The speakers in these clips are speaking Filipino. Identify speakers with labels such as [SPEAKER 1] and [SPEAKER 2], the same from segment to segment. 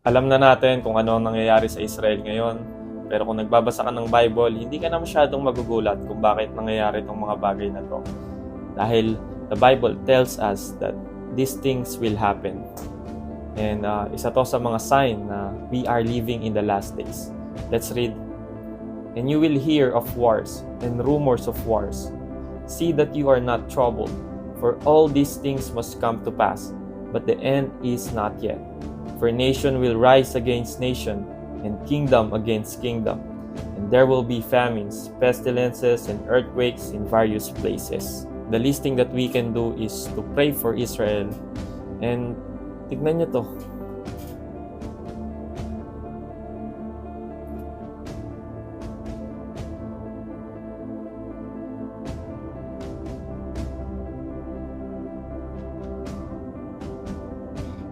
[SPEAKER 1] Alam na natin kung ano ang nangyayari sa Israel ngayon. Pero kung nagbabasa ka ng Bible, hindi ka na masyadong magugulat kung bakit nangyayari itong mga bagay na to. Dahil the Bible tells us that these things will happen. And isa to sa mga sign na we are living in the last days. Let's read. And you will hear of wars and rumors of wars. See that you are not troubled, for all these things must come to pass, but the end is not yet. For nation will rise against nation, and kingdom against kingdom. And there will be famines, pestilences, and earthquakes in various places. The least thing that we can do is to pray for Israel. And tignan nyo to.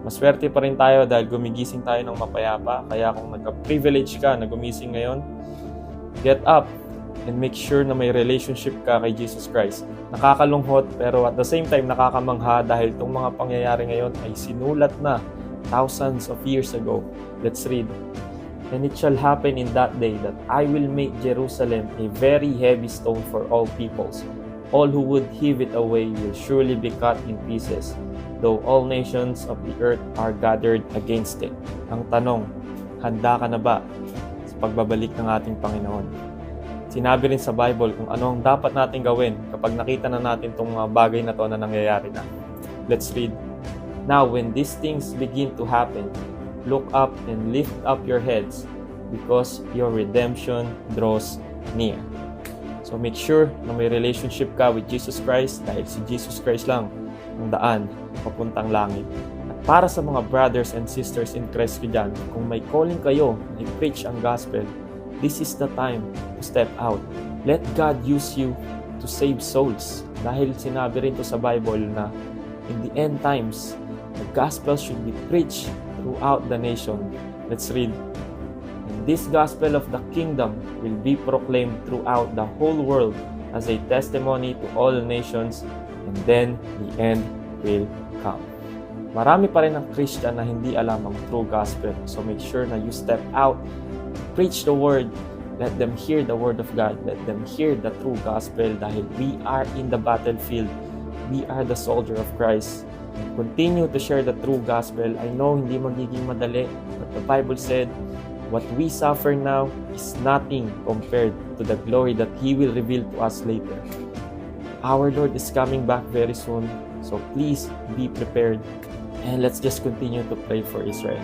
[SPEAKER 1] Maswerte pa rin tayo dahil gumigising tayo ng mapayapa. Kaya kung nagka-privilege ka na gumising ngayon, get up and make sure na may relationship ka kay Jesus Christ. Nakakalungkot pero at the same time nakakamangha dahil itong mga pangyayari ngayon ay sinulat na thousands of years ago. Let's read. And it shall happen in that day that I will make Jerusalem a very heavy stone for all peoples. All who would heave it away will surely be cut in pieces, though all nations of the earth are gathered against it. Ang tanong, handa ka na ba sa pagbabalik ng ating Panginoon? Sinabi rin sa Bible kung ano ang dapat natin gawin kapag nakita na natin itong mga bagay na to na nangyayari na. Let's read. Now when these things begin to happen, look up and lift up your heads, because your redemption draws near. So make sure na may relationship ka with Jesus Christ dahil si Jesus Christ lang ang daan papuntang langit. At para sa mga brothers and sisters in Christ ko dyan, kung may calling kayo na i-preach ang gospel, this is the time to step out. Let God use you to save souls. Dahil sinabi rin to sa Bible na in the end times, the gospel should be preached throughout the nation. Let's read. And this gospel of the kingdom will be proclaimed throughout the whole world as a testimony to all nations, and then the end will come. Marami pa rin ang Christian na hindi alam ang true gospel. So make sure na you step out, preach the word, let them hear the word of God, let them hear the true gospel dahil we are in the battlefield. We are the soldier of Christ. Continue to share the true gospel. I know hindi magiging madali, but the Bible said, what we suffer now is nothing compared to the glory that He will reveal to us later. Our Lord is coming back very soon, so please be prepared and let's just continue to pray for Israel.